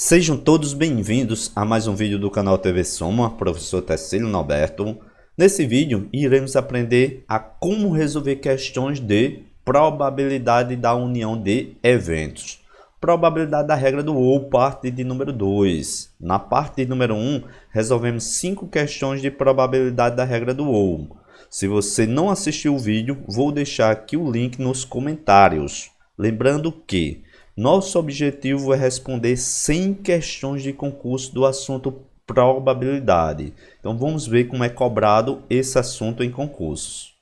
Sejam todos bem-vindos a mais um vídeo do canal TV Soma, professor Tecílio Norberto. Nesse vídeo, iremos aprender a como resolver questões de probabilidade da união de eventos. Probabilidade da regra do ou, parte de número 2. Na parte de número 1, resolvemos 5 questões de probabilidade da regra do ou. Se você não assistiu o vídeo, vou deixar aqui o link nos comentários. Lembrando que nosso objetivo é responder 100 questões de concurso do assunto probabilidade. Então vamos ver como é cobrado esse assunto em concursos.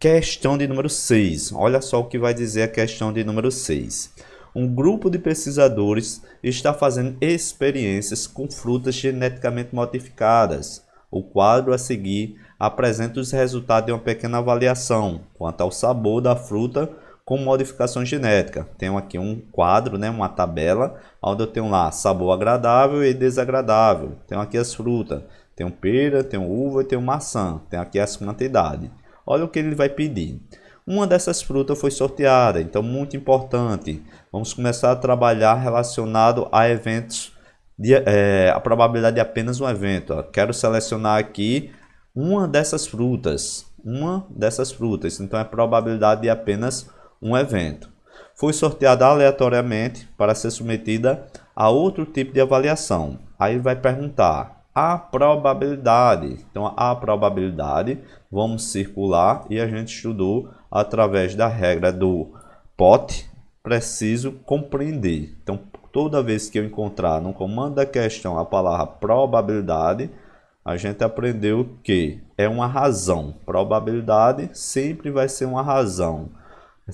Questão de número 6. Olha só o que vai dizer a questão de número 6. Um grupo de pesquisadores está fazendo experiências com frutas geneticamente modificadas. O quadro a seguir apresenta os resultados de uma pequena avaliação quanto ao sabor da fruta com modificação genética. Tenho aqui um quadro, uma tabela, onde eu tenho lá sabor agradável e desagradável. Tenho aqui as frutas. Tenho pera, tenho uva e tenho maçã. Tenho aqui as quantidades. Olha o que ele vai pedir. Uma dessas frutas foi sorteada, então muito importante. Vamos começar a trabalhar relacionado a eventos, a probabilidade de apenas um evento. Quero selecionar aqui uma dessas frutas. Então é probabilidade de apenas um evento. Foi sorteada aleatoriamente para ser submetida a outro tipo de avaliação. Aí vai perguntar a probabilidade. Então a probabilidade, vamos circular, e a gente estudou através da regra do pote, preciso compreender. Então toda vez que eu encontrar no comando da questão a palavra probabilidade, a gente aprendeu que é uma razão. Probabilidade sempre vai ser uma razão.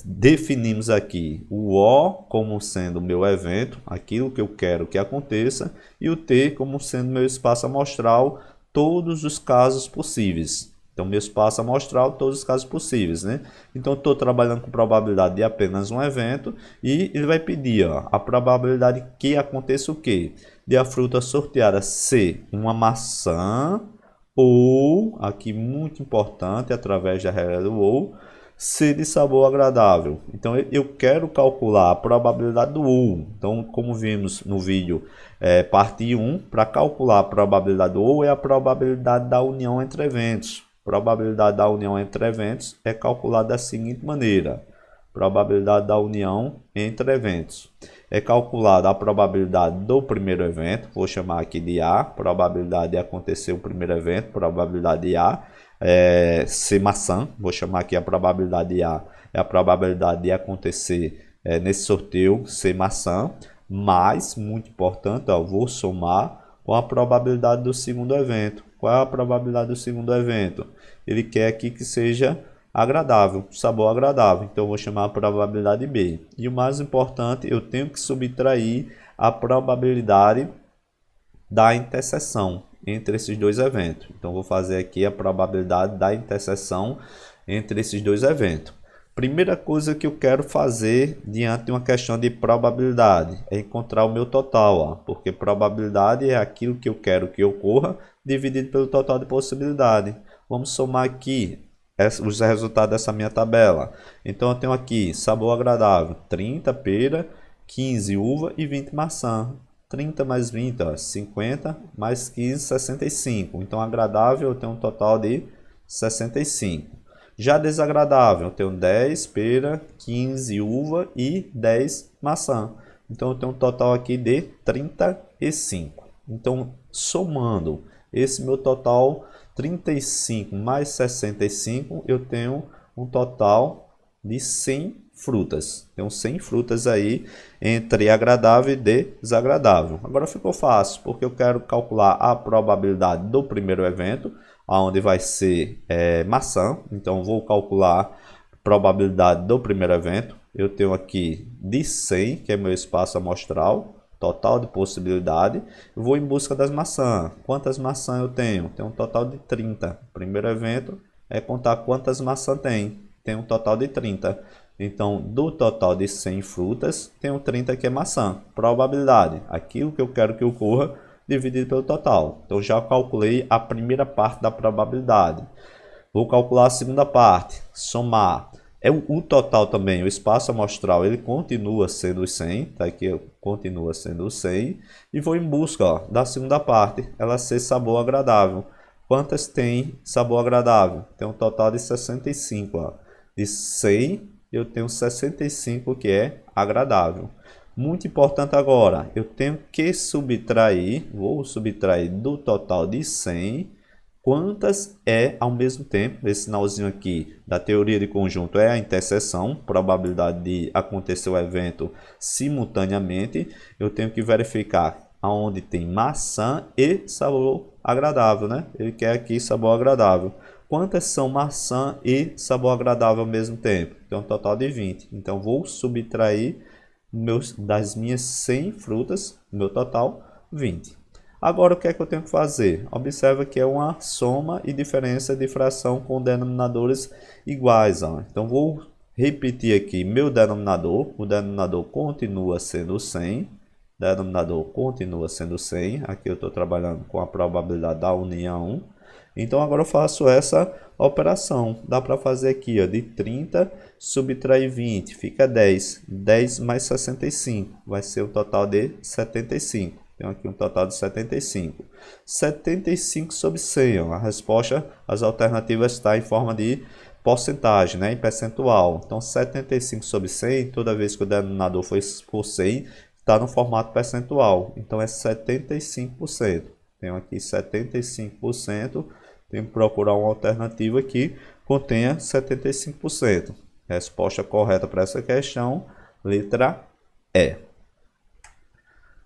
Definimos aqui o O como sendo o meu evento, aquilo que eu quero que aconteça, e o T como sendo meu espaço amostral, todos os casos possíveis. Então, meu espaço amostral, todos os casos possíveis, Então, estou trabalhando com probabilidade de apenas um evento, e ele vai pedir a probabilidade que aconteça o quê? De a fruta sorteada ser uma maçã, ou, aqui muito importante, através da regra do ou, ser de sabor agradável. Então eu quero calcular a probabilidade do ou. Então, como vimos no vídeo parte 1, para calcular a probabilidade do ou é a probabilidade da união entre eventos. Probabilidade da união entre eventos é calculada da seguinte maneira. Probabilidade da união entre eventos. É calculada a probabilidade do primeiro evento, vou chamar aqui de A, probabilidade de acontecer o primeiro evento, probabilidade de A, ser maçã, vou chamar aqui a probabilidade de A, é a probabilidade de acontecer nesse sorteio ser maçã, mas, muito importante, vou somar com a probabilidade do segundo evento. Qual é a probabilidade do segundo evento? Ele quer aqui que seja agradável, sabor agradável, então eu vou chamar a probabilidade B. E o mais importante, eu tenho que subtrair a probabilidade da interseção entre esses dois eventos. Então vou fazer aqui a probabilidade da interseção entre esses dois eventos. Primeira coisa que eu quero fazer diante de uma questão de probabilidade é encontrar o meu total, porque probabilidade é aquilo que eu quero que ocorra dividido pelo total de possibilidade. Vamos somar aqui os resultados dessa minha tabela. Então eu tenho aqui sabor agradável, 30 pera, 15 uva e 20 maçã. 30 mais 20, 50, mais 15, 65. Então agradável eu tenho um total de 65. Já desagradável eu tenho 10 pera, 15 uva e 10 maçã. Então eu tenho um total aqui de 35. Então somando esse meu total 35 mais 65, eu tenho um total de 100 frutas. Tem 100 frutas aí entre agradável e desagradável. Agora ficou fácil, porque eu quero calcular a probabilidade do primeiro evento, onde vai ser maçã. Então vou calcular a probabilidade do primeiro evento. Eu tenho aqui de 100, que é meu espaço amostral, total de possibilidade. Eu vou em busca das maçãs. Quantas maçãs eu tenho? Tenho um total de 30. O primeiro evento é contar quantas maçãs tem. Tem um total de 30. Então, do total de 100 frutas, tenho 30 que é maçã. Probabilidade, aquilo que eu quero que ocorra, dividido pelo total. Então, já calculei a primeira parte da probabilidade. Vou calcular a segunda parte, somar O total também, o espaço amostral, ele continua sendo 100, tá aqui, continua sendo 100, e vou em busca, ó, da segunda parte, ela ser sabor agradável. Quantas tem sabor agradável? Tem um total de 65, ó. De 100, eu tenho 65 que é agradável. Muito importante agora, eu tenho que subtrair, vou subtrair do total de 100, quantas é ao mesmo tempo. Esse sinalzinho aqui da teoria de conjunto é a interseção, probabilidade de acontecer o evento simultaneamente. Eu tenho que verificar aonde tem maçã e sabor agradável, né? Ele quer aqui sabor agradável. Quantas são maçã e sabor agradável ao mesmo tempo? Tem um total de 20. Então, vou subtrair das minhas 100 frutas, meu total, 20. Agora, o que é que eu tenho que fazer? Observa que é uma soma e diferença de fração com denominadores iguais. Ó. Então, vou repetir aqui meu denominador. O denominador continua sendo 100. Denominador continua sendo 100. Aqui eu estou trabalhando com a probabilidade da união. Então, agora eu faço essa operação. Dá para fazer aqui, ó, de 30 subtrair 20, fica 10. 10 mais 65, vai ser o total de 75. Tenho aqui um total de 75. 75 sobre 100, ó, a resposta, as alternativas estão em forma de porcentagem, né, em percentual. Então, 75 sobre 100, toda vez que o denominador for 100, está no formato percentual. Então, é 75%. Tenho aqui 75%. Tenho que procurar uma alternativa que contenha 75%. Resposta correta para essa questão, letra E.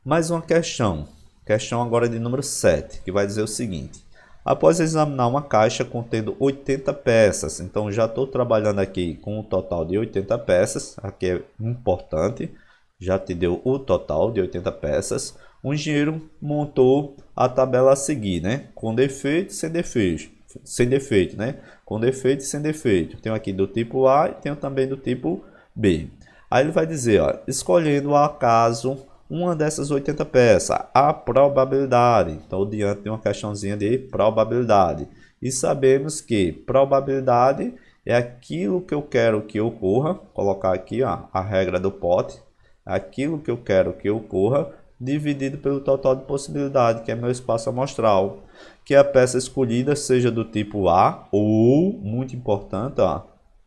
Mais uma questão. Questão agora de número 7, que vai dizer o seguinte. Após examinar uma caixa contendo 80 peças, então já estou trabalhando aqui com um total de 80 peças, aqui é importante, já te deu o total de 80 peças. O engenheiro montou a tabela a seguir, né? Com defeito e sem defeito. Sem defeito, né? Com defeito e sem defeito. Tenho aqui do tipo A e tenho também do tipo B. Aí ele vai dizer, ó, escolhendo ao acaso uma dessas 80 peças, a probabilidade. Então, diante de uma questãozinha de probabilidade. E sabemos que probabilidade é aquilo que eu quero que ocorra. Vou colocar aqui, ó, a regra do pote. Aquilo que eu quero que ocorra dividido pelo total de possibilidade, que é meu espaço amostral. Que a peça escolhida seja do tipo A ou, muito importante, ó,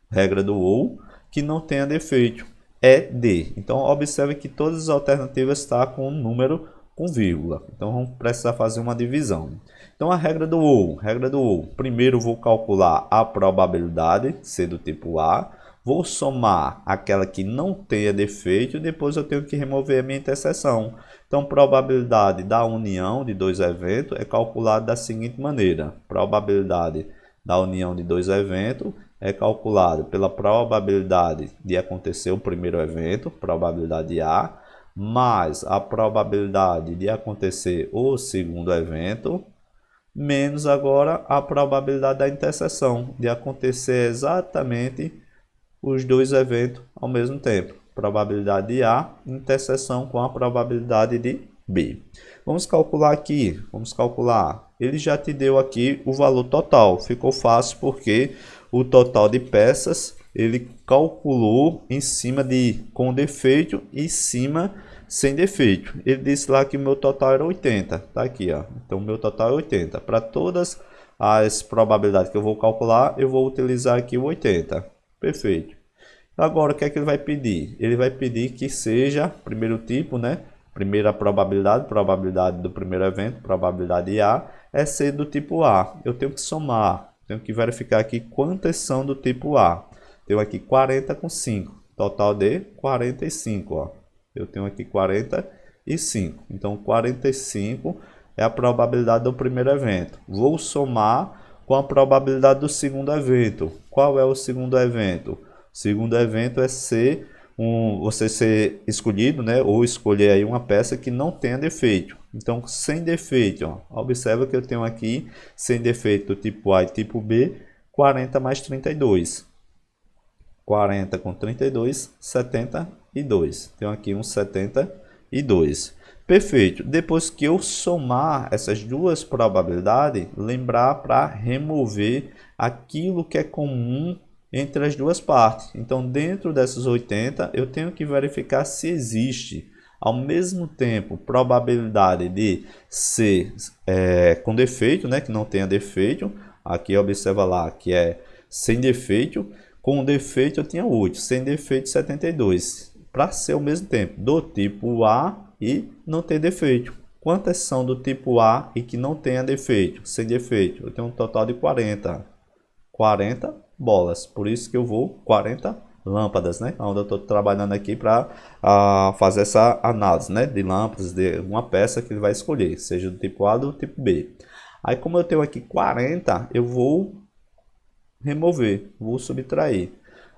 regra do ou, que não tenha defeito, é D. Então, observe que todas as alternativas estão com um número com vírgula. Então, vamos precisar fazer uma divisão. Então, a regra do ou, primeiro vou calcular a probabilidade ser do tipo A, vou somar aquela que não tenha defeito e depois eu tenho que remover a minha interseção. Então, probabilidade da união de dois eventos é calculada da seguinte maneira. Probabilidade da união de dois eventos é calculada pela probabilidade de acontecer o primeiro evento, probabilidade A, mais a probabilidade de acontecer o segundo evento, menos agora a probabilidade da interseção, de acontecer exatamente os dois eventos ao mesmo tempo. Probabilidade de A, interseção com a probabilidade de B. Vamos calcular aqui, vamos calcular. Ele já te deu aqui o valor total. Ficou fácil porque o total de peças ele calculou em cima de com defeito e em cima sem defeito. Ele disse lá que o meu total era 80. Tá aqui, ó. Então o meu total é 80. Para todas as probabilidades que eu vou calcular, eu vou utilizar aqui o 80. Perfeito. Agora, o que é que ele vai pedir? Ele vai pedir que seja primeiro tipo, né? Primeira probabilidade do primeiro evento, probabilidade A, é ser do tipo A. Eu tenho que somar, tenho que verificar aqui quantas são do tipo A. Tenho aqui 40 com 5, total de 45, ó. Eu tenho aqui 45. Então, 45 é a probabilidade do primeiro evento. Vou somar com a probabilidade do segundo evento. Qual é o segundo evento? O segundo evento é você ser escolhido, né, ou escolher aí uma peça que não tenha defeito. Então, sem defeito, ó, observa que eu tenho aqui sem defeito tipo A e tipo B, 40 mais 32. 40 com 32, 72. Tenho aqui um 72. Perfeito. Depois que eu somar essas duas probabilidades, lembrar para remover aquilo que é comum entre as duas partes. Então, dentro dessas 80, eu tenho que verificar se existe, ao mesmo tempo, probabilidade de ser com defeito, né, que não tenha defeito. Aqui observa lá que é sem defeito. Com defeito eu tinha 8, sem defeito 72. Para ser ao mesmo tempo do tipo A e não ter defeito. Quantas são do tipo A e que não tenha defeito, sem defeito? Eu tenho um total de 40. 40 bolas, por isso que eu vou 40 lâmpadas, né? Onde eu estou trabalhando aqui para fazer essa análise, né? De lâmpadas, de uma peça que ele vai escolher, seja do tipo A ou do tipo B. Aí como eu tenho aqui 40, eu vou remover, vou subtrair.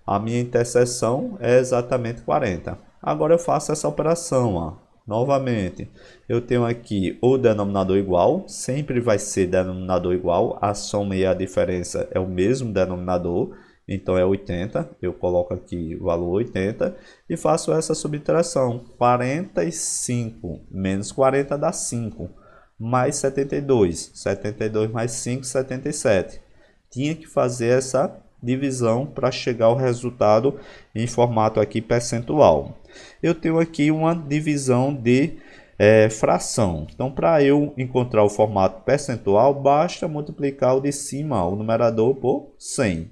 A minha interseção é exatamente 40. Agora eu faço essa operação, ó. Novamente, eu tenho aqui o denominador igual, sempre vai ser denominador igual, a soma e a diferença é o mesmo denominador, então é 80, eu coloco aqui o valor 80 e faço essa subtração. 45 menos 40 dá 5, mais 72, 72 mais 5, 77. Tinha que fazer essa divisão para chegar ao resultado em formato aqui percentual. Eu tenho aqui uma divisão de fração. Então, para eu encontrar o formato percentual, basta multiplicar o de cima, o numerador, por 100.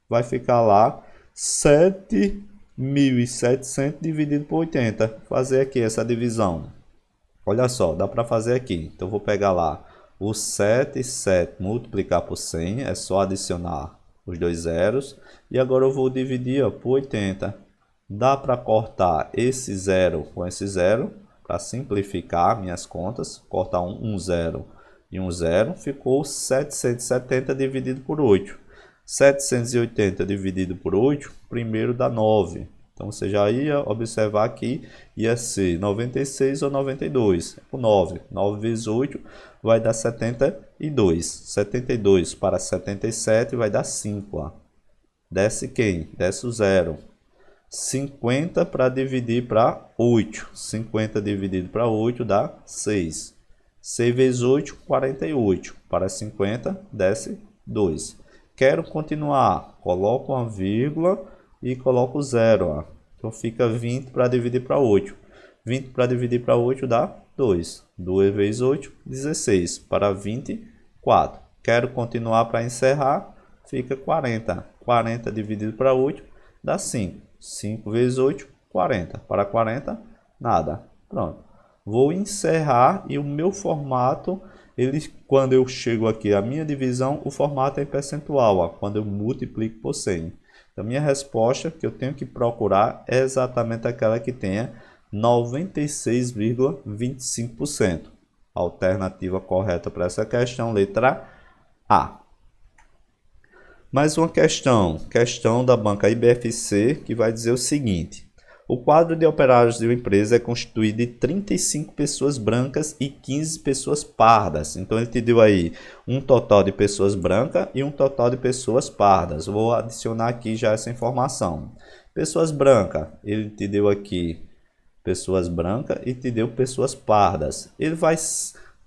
Vai ficar lá 7.700 dividido por 80. Fazer aqui essa divisão. Olha só, dá para fazer aqui. Então, eu vou pegar lá o 7 multiplicar por 100. É só adicionar os dois zeros. E agora eu vou dividir por 80. Dá para cortar esse zero com esse zero, para simplificar minhas contas. Cortar um zero e um zero. Ficou 770 dividido por 8. 780 dividido por 8, primeiro dá 9. Então você já ia observar que ia ser 96 ou 92. Por 9. 9 vezes 8 vai dar 72. 72 para 77 vai dar 5. Ó. Desce quem? Desce o zero. 50 para dividir para 8. 50 dividido para 8 dá 6. 6 vezes 8, 48. Para 50, desce 2. Quero continuar. Coloco uma vírgula e coloco 0. Ó. Então fica 20 para dividir para 8. 20 para dividir para 8 dá 2. 2 vezes 8, 16. Para 24. Quero continuar para encerrar. Fica 40. 40 dividido para 8 dá 5. 5 vezes 8, 40. Para 40, nada. Pronto. Vou encerrar e o meu formato, quando eu chego aqui a minha divisão, o formato é em percentual, ó, quando eu multiplico por 100. Então, minha resposta que eu tenho que procurar é exatamente aquela que tenha 96,25%. Alternativa correta para essa questão, letra A. Mais uma questão da banca IBFC, que vai dizer o seguinte: o quadro de operários de uma empresa é constituído de 35 pessoas brancas e 15 pessoas pardas. Então ele te deu aí um total de pessoas brancas e um total de pessoas pardas. Vou adicionar aqui já essa informação. Pessoas brancas, ele te deu aqui pessoas brancas e te deu pessoas pardas. Ele vai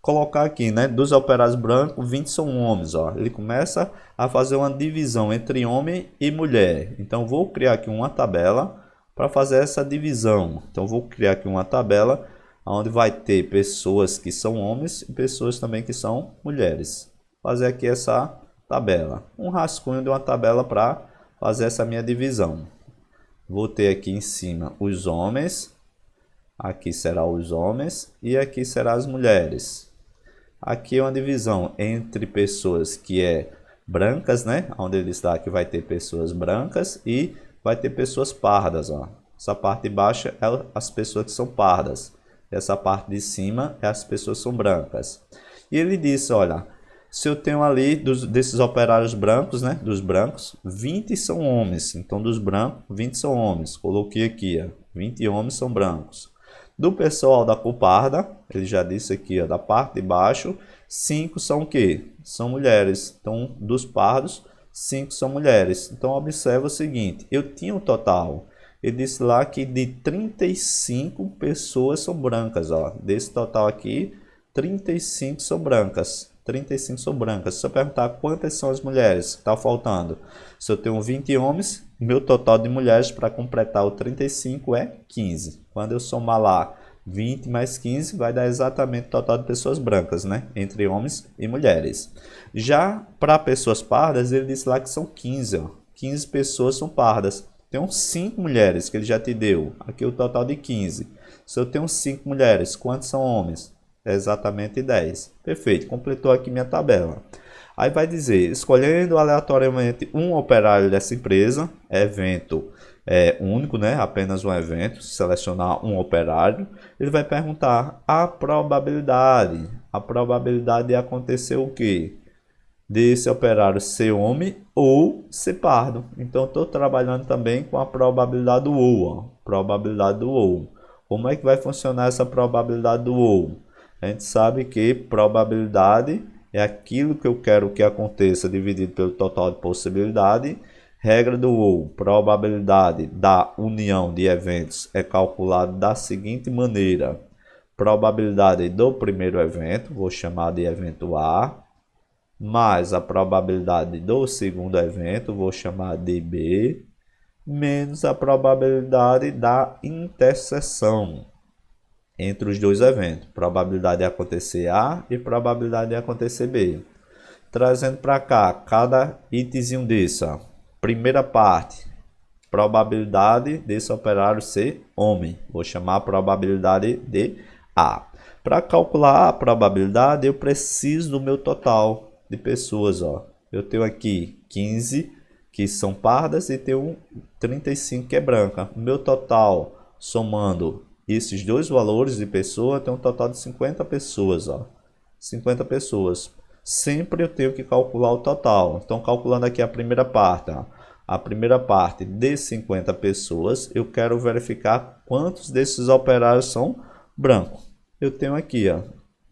colocar aqui, né, dos operários brancos, 20 são homens, ó. Ele começa a fazer uma divisão entre homem e mulher. Então vou criar aqui uma tabela para fazer essa divisão. Então vou criar aqui uma tabela onde vai ter pessoas que são homens e pessoas também que são mulheres. Fazer aqui essa tabela, um rascunho de uma tabela para fazer essa minha divisão. Vou ter aqui em cima os homens, aqui será os homens e aqui será as mulheres. Aqui é uma divisão entre pessoas que é brancas, né? Onde ele está que vai ter pessoas brancas e vai ter pessoas pardas, ó. Essa parte de baixo é as pessoas que são pardas. Essa parte de cima é as pessoas que são brancas. E ele disse, olha, se eu tenho ali desses operários brancos, né? Dos brancos, 20 são homens. Então dos brancos, 20 são homens. Coloquei aqui, ó, 20 homens são brancos. Do pessoal da cor parda, ele já disse aqui, ó, da parte de baixo, 5 são o quê? São mulheres. Então, dos pardos, 5 são mulheres. Então, observa o seguinte, eu tinha um total. Ele disse lá que de 35 pessoas são brancas. Ó. Desse total aqui, 35 são brancas. 35 são brancas. Se eu perguntar quantas são as mulheres, está faltando. Se eu tenho 20 homens, meu total de mulheres para completar o 35 é 15. Quando eu somar lá 20 mais 15, vai dar exatamente o total de pessoas brancas, né? Entre homens e mulheres. Já para pessoas pardas, ele disse lá que são 15. Ó. 15 pessoas são pardas. Tem 5 mulheres que ele já te deu. Aqui o total de 15. Se eu tenho 5 mulheres, quantos são homens? É exatamente 10. Perfeito, completou aqui minha tabela. Aí vai dizer, escolhendo aleatoriamente um operário dessa empresa, evento único, né? Apenas um evento, selecionar um operário, ele vai perguntar a probabilidade. A probabilidade de acontecer o quê? Desse operário ser homem ou ser pardo. Então, estou trabalhando também com a probabilidade do ou. Ó. Probabilidade do ou. Como é que vai funcionar essa probabilidade do ou? A gente sabe que probabilidade é aquilo que eu quero que aconteça dividido pelo total de possibilidade. Regra do ou, probabilidade da união de eventos é calculada da seguinte maneira. Probabilidade do primeiro evento, vou chamar de evento A, mais a probabilidade do segundo evento, vou chamar de B, menos a probabilidade da interseção entre os dois eventos. Probabilidade de acontecer A e probabilidade de acontecer B. Trazendo para cá, cada itemzinho desse, ó. Primeira parte, probabilidade desse operário ser homem. Vou chamar a probabilidade de A. Para calcular a probabilidade, eu preciso do meu total de pessoas. Ó. Eu tenho aqui 15 que são pardas e tenho 35 que é branca. O meu total, somando esses dois valores de pessoa, tem um total de 50 pessoas. Ó. 50 pessoas. Sempre eu tenho que calcular o total. Então, calculando aqui a primeira parte. Ó. A primeira parte de 50 pessoas, eu quero verificar quantos desses operários são brancos. Eu tenho aqui, ó,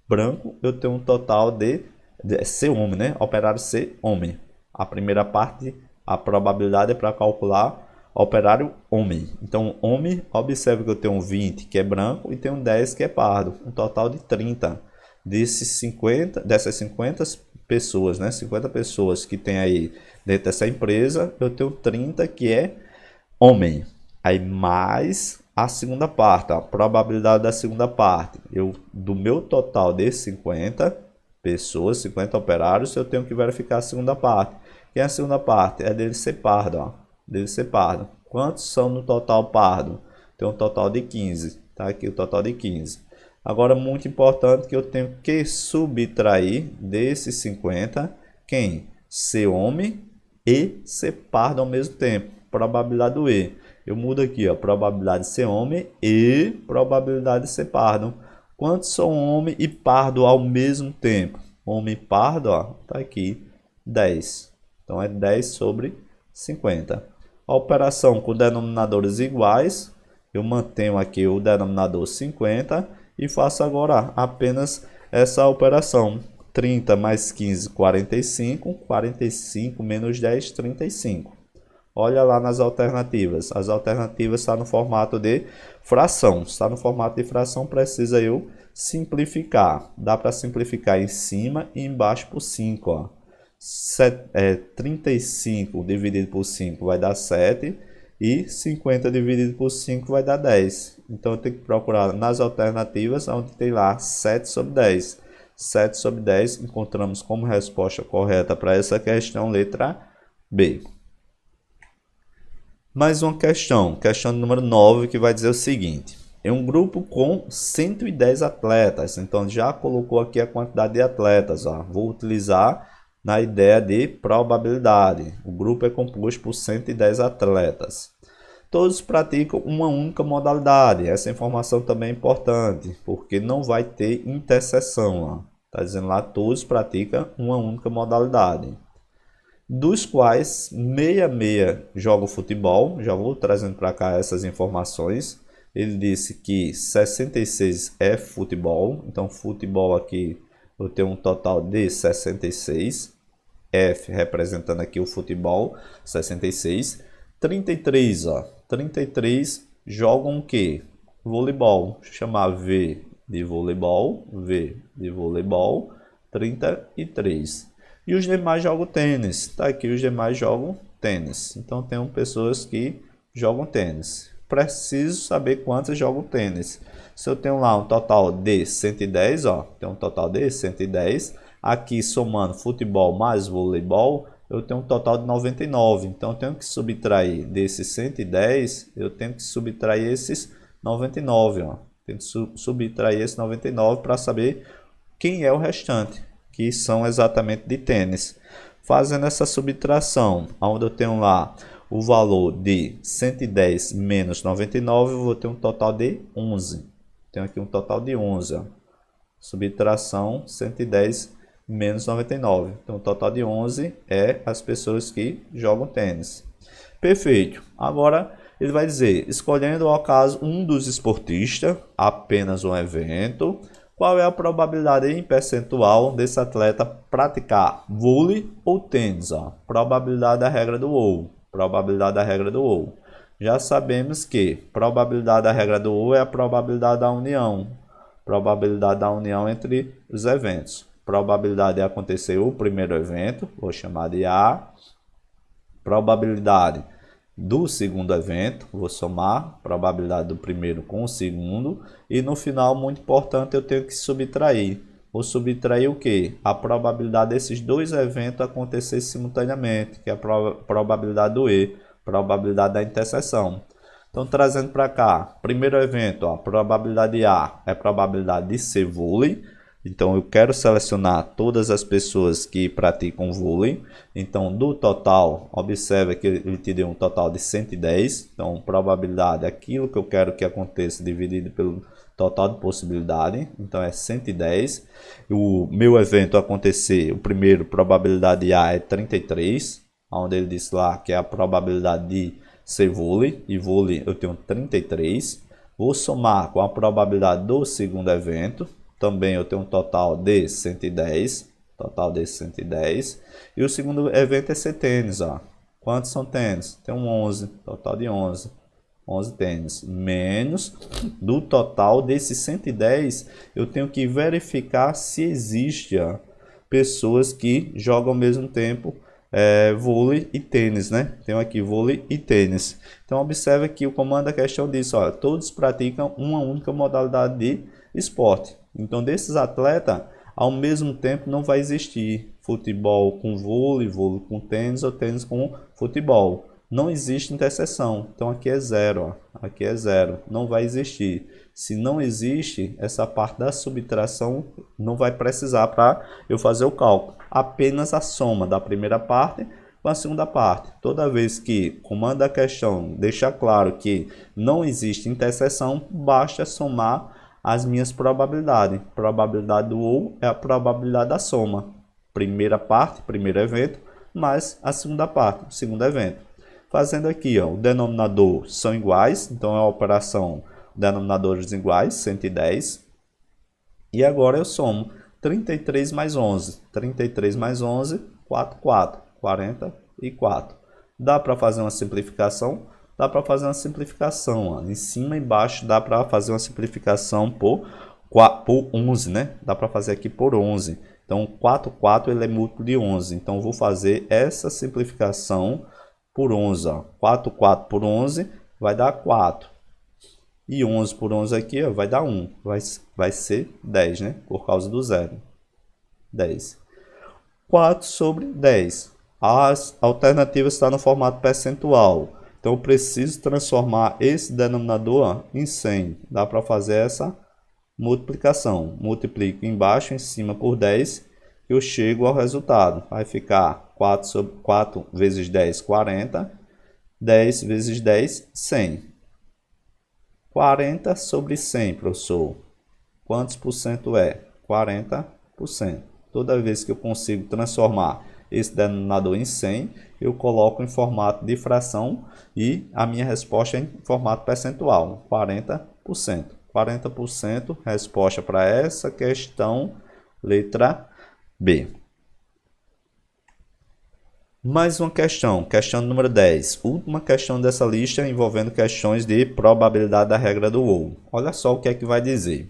branco, eu tenho um total de ser homem, né? Operário ser homem. A primeira parte, a probabilidade é para calcular operário homem. Então, homem, observe que eu tenho 20 que é branco e tenho 10 que é pardo. Um total de 30. Dessas 50 pessoas, né? 50 pessoas que tem aí dentro dessa empresa, eu tenho 30 que é homem. Aí mais a segunda parte, a probabilidade da segunda parte. Do meu total de 50 pessoas, 50 operários, eu tenho que verificar a segunda parte. E a segunda parte é dele ser pardo, ó. Dele ser pardo. Quantos são no total pardo? Tem um total de 15. Tá aqui o total de 15. Agora, muito importante que eu tenho que subtrair desses 50, quem? Ser homem e ser pardo ao mesmo tempo. Probabilidade do E. Eu mudo aqui, ó, probabilidade de ser homem e probabilidade de ser pardo. Quantos são homem e pardo ao mesmo tempo? Homem e pardo, ó, tá aqui, 10. Então, é 10 sobre 50. A operação com denominadores iguais, eu mantenho aqui o denominador 50 e faço agora apenas essa operação. 30 mais 15, 45. 45 menos 10, 35. Olha lá nas alternativas. As alternativas estão no formato de fração. Está no formato de fração, precisa eu simplificar. Dá para simplificar em cima e embaixo por 5. Ó. 35 dividido por 5 vai dar 7. E 50 dividido por 5 vai dar 10. Então eu tenho que procurar nas alternativas onde tem lá 7 sobre 10. 7 sobre 10 encontramos como resposta correta para essa questão, letra B. Mais uma questão número 9, que vai dizer o seguinte. É um grupo com 110 atletas, então já colocou aqui a quantidade de atletas. Ó. Vou utilizar na ideia de probabilidade. O grupo é composto por 110 atletas. Todos praticam uma única modalidade. Essa informação também é importante, porque não vai ter interseção. Está dizendo lá, todos praticam uma única modalidade. Dos quais 66 jogam futebol. Já vou trazendo para cá essas informações. Ele disse que 66 é futebol. Então, futebol aqui eu tenho um total de 66. F representando aqui o futebol, 66. 33, ó. 33 jogam o quê? Voleibol. Vou chamar V de voleibol, V de voleibol, 33. E os demais jogam tênis. Tá aqui, os demais jogam tênis. Então, tem pessoas que jogam tênis. Preciso saber quantas jogam tênis. Se eu tenho lá um total de 110, ó, tem um total de 110. Aqui, somando futebol mais voleibol, eu tenho um total de 99. Então, eu tenho que subtrair desses 110, eu tenho que subtrair esses 99, ó. Tenho que subtrair esse 99 para saber quem é o restante, que são exatamente de tênis. Fazendo essa subtração, onde eu tenho lá o valor de 110 menos 99, eu vou ter um total de 11. Tenho aqui um total de 11. Ó. Subtração 110 menos 99. Então, o total de 11 é as pessoas que jogam tênis. Perfeito. Agora, ele vai dizer, escolhendo ao acaso um dos esportistas, apenas um evento, qual é a probabilidade em percentual desse atleta praticar vôlei ou tênis? Ó? Probabilidade da regra do ou. Probabilidade da regra do ou. Já sabemos que probabilidade da regra do ou é a probabilidade da união. Probabilidade da união entre os eventos. Probabilidade de acontecer o primeiro evento, vou chamar de A. Probabilidade do segundo evento, vou somar probabilidade do primeiro com o segundo. E no final, muito importante, eu tenho que subtrair. Vou subtrair o quê? A probabilidade desses dois eventos acontecer simultaneamente, que é a probabilidade do E, probabilidade da interseção. Então, trazendo para cá, primeiro evento, ó, a probabilidade A é a probabilidade de ser vôlei. Então, eu quero selecionar todas as pessoas que praticam vôlei. Então, do total, observa que ele te deu um total de 110. Então, probabilidade é aquilo que eu quero que aconteça dividido pelo total de possibilidade. Então, é 110. O meu evento acontecer, o primeiro, probabilidade A é 33. Onde ele disse lá que é a probabilidade de ser vôlei. E vôlei eu tenho 33. Vou somar com a probabilidade do segundo evento. Também eu tenho um total de 110. Total de 110. E o segundo evento é ser tênis. Ó. Quantos são tênis? Tem um 11. Total de 11. 11 tênis. Menos do total desses 110. Eu tenho que verificar se existe pessoas que jogam ao mesmo tempo vôlei e tênis, né? Tenho aqui vôlei e tênis. Então, observe que o comando da questão diz, ó, todos praticam uma única modalidade de esporte. Então, desses atletas, ao mesmo tempo não vai existir futebol com vôlei, vôlei com tênis ou tênis com futebol. Não existe interseção. Então, aqui é zero. Ó. Aqui é zero. Não vai existir. Se não existe, essa parte da subtração não vai precisar para eu fazer o cálculo. Apenas a soma da primeira parte com a segunda parte. Toda vez que o comando da questão deixa claro que não existe interseção, basta somar as minhas probabilidades. Probabilidade do ou é a probabilidade da soma. Primeira parte, primeiro evento, mais a segunda parte, segundo evento. Fazendo aqui, ó, o denominador são iguais, então é a operação denominadores iguais, 110. E agora eu somo 33 mais 11. 33 mais 11, 44. Dá para fazer uma simplificação? Dá para fazer uma simplificação. Ó. Em cima e embaixo dá para fazer uma simplificação por 11, né? Dá para fazer aqui por 11. Então, 4 ele é múltiplo de 11. Então, eu vou fazer essa simplificação por 11. Ó. 4 por 11 vai dar 4. E 11 por 11 aqui ó, vai dar 1. Vai ser 10, né? Por causa do zero. 10. 4 sobre 10. As alternativas estão no formato percentual. Então, eu preciso transformar esse denominador em 100. Dá para fazer essa multiplicação. Multiplico embaixo, em cima por 10. Eu chego ao resultado. Vai ficar 4 vezes 10, 40. 10 vezes 10, 100. 40 sobre 100, professor. Quantos por cento é? 40%. Toda vez que eu consigo transformar esse denominador em 100, eu coloco em formato de fração e a minha resposta é em formato percentual, 40%. 40%, resposta para essa questão, letra B. Mais uma questão, questão número 10. Última questão dessa lista envolvendo questões de probabilidade da regra do ou. Olha só o que é que vai dizer.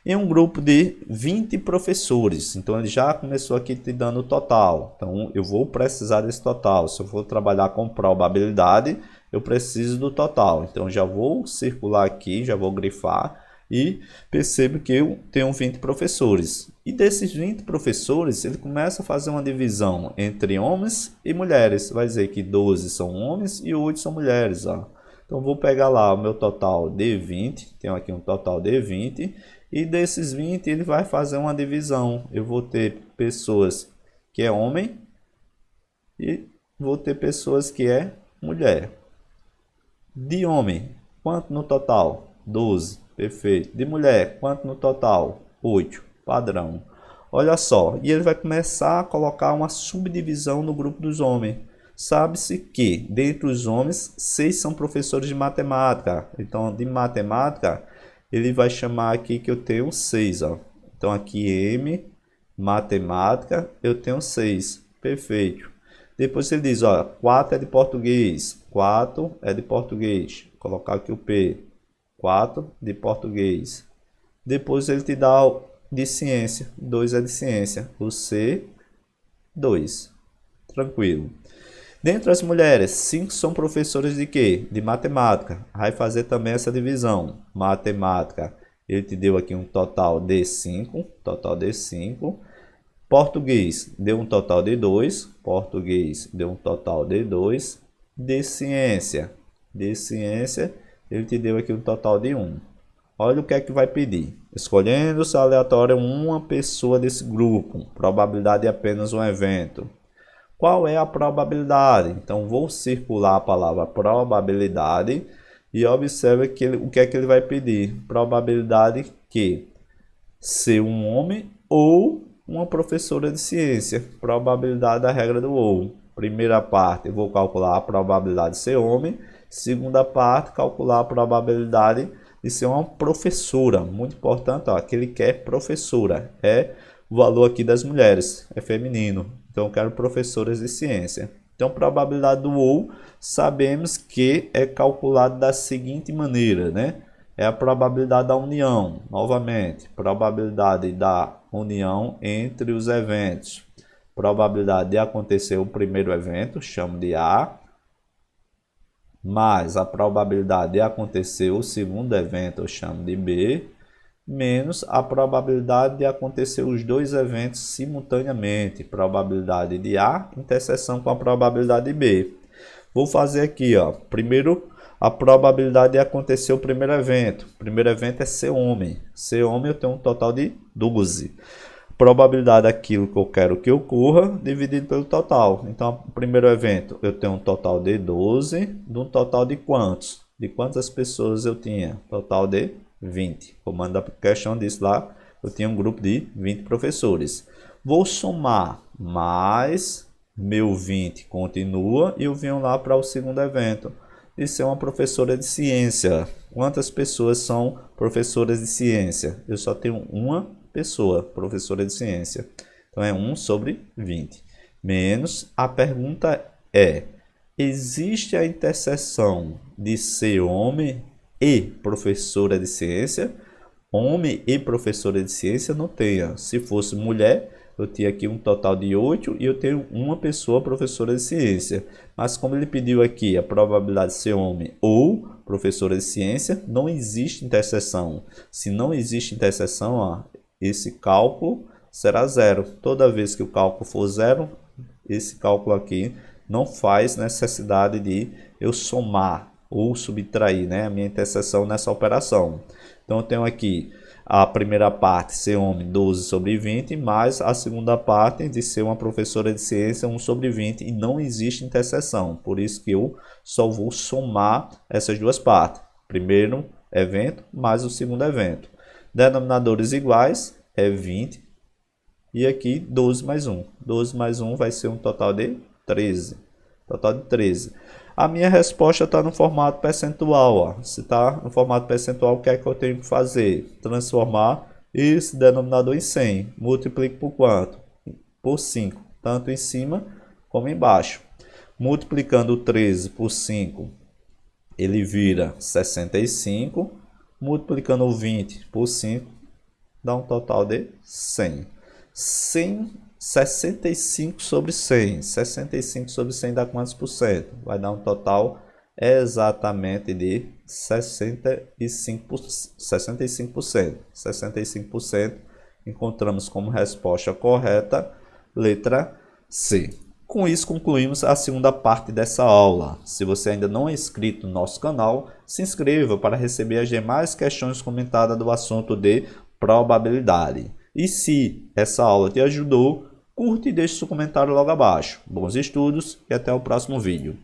E um grupo de 20 professores. Então ele já começou aqui te dando o total. Então eu vou precisar desse total. Se eu for trabalhar com probabilidade, eu preciso do total. Então já vou circular aqui, já vou grifar e percebo que eu tenho 20 professores. E desses 20 professores, ele começa a fazer uma divisão entre homens e mulheres. Vai dizer que 12 são homens e 8 são mulheres. Ó. Então vou pegar lá o meu total de 20. Tenho aqui um total de 20. E desses 20 ele vai fazer uma divisão. Eu vou ter pessoas que é homem e vou ter pessoas que é mulher. De homem, quanto no total? 12. Perfeito. De mulher, quanto no total? 8. Padrão. Olha só, e ele vai começar a colocar uma subdivisão no grupo dos homens. Sabe-se que, dentre os homens, 6 são professores de matemática. Então, de matemática, ele vai chamar aqui que eu tenho 6. Ó. Então, aqui M, matemática, eu tenho 6. Perfeito. Depois ele diz, ó, 4 é de português. 4 é de português. Vou colocar aqui o P. 4 de português. Depois ele te dá de ciência. 2 é de ciência. O C, 2. Tranquilo. Dentre as mulheres, 5 são professoras de quê? De matemática. Vai fazer também essa divisão. Matemática, ele te deu aqui um total de 5. Total de 5. Português, deu um total de 2. Português, deu um total de 2. De ciência, ele te deu aqui um total de 1. Olha o que é que vai pedir. Escolhendo-se aleatório uma pessoa desse grupo. Probabilidade de apenas um evento. Qual é a probabilidade? Então, vou circular a palavra probabilidade e observe que o que é que ele vai pedir. Probabilidade que ser um homem ou uma professora de ciência. Probabilidade da regra do ou. Primeira parte, eu vou calcular a probabilidade de ser homem. Segunda parte, calcular a probabilidade de ser uma professora. Muito importante, ó, que ele quer professora. É o valor aqui das mulheres, é feminino. Então, eu quero professoras de ciência. Então, probabilidade do ou, sabemos que é calculado da seguinte maneira, né? É a probabilidade da união, novamente. Probabilidade da união entre os eventos. Probabilidade de acontecer o primeiro evento, chamo de A. Mais a probabilidade de acontecer o segundo evento, eu chamo de B. Menos a probabilidade de acontecer os dois eventos simultaneamente. Probabilidade de A, interseção com a probabilidade de B. Vou fazer aqui, ó. Primeiro, a probabilidade de acontecer o primeiro evento. O primeiro evento é ser homem. Ser homem eu tenho um total de 12. Probabilidade daquilo que eu quero que ocorra, dividido pelo total. Então, o primeiro evento eu tenho um total de 12. De um total de quantos? De quantas pessoas eu tinha? Total de 20. Vou mandar a questão disso lá. Eu tinha um grupo de 20 professores. Vou somar mais meu 20 continua e eu venho lá para o segundo evento. De ser uma professora de ciência. Quantas pessoas são professoras de ciência? Eu só tenho uma pessoa, professora de ciência. Então é 1 sobre 20. Menos, a pergunta é, existe a interseção de ser homem e professora de ciência? Homem e professora de ciência não tem. Se fosse mulher, eu tinha aqui um total de 8 e eu tenho uma pessoa professora de ciência. Mas como ele pediu aqui a probabilidade de ser homem ou professora de ciência, não existe interseção. Se não existe interseção, ó, esse cálculo será zero. Toda vez que o cálculo for zero, esse cálculo aqui não faz necessidade de eu somar ou subtrair, né, a minha interseção nessa operação. Então eu tenho aqui a primeira parte, ser homem, 12 sobre 20, mais a segunda parte de ser uma professora de ciência, 1 sobre 20, e não existe interseção. Por isso que eu só vou somar essas duas partes. Primeiro evento mais o segundo evento. Denominadores iguais é 20 e aqui 12 mais 1. 12 mais 1 vai ser um total de 13. Total de 13. A minha resposta está no formato percentual. Ó. Se está no formato percentual, o que é que eu tenho que fazer? Transformar esse denominador em 100. Multiplico por quanto? Por 5. Tanto em cima como embaixo. Multiplicando o 13 por 5, ele vira 65. Multiplicando o 20 por 5, dá um total de 100. 65 sobre 100. 65 sobre 100 dá quantos por cento? Vai dar um total exatamente de 65%. 65% encontramos como resposta correta letra C. Com isso concluímos a segunda parte dessa aula. Se você ainda não é inscrito no nosso canal, se inscreva para receber as demais questões comentadas do assunto de probabilidade. E se essa aula te ajudou, curte e deixe seu comentário logo abaixo. Bons estudos e até o próximo vídeo.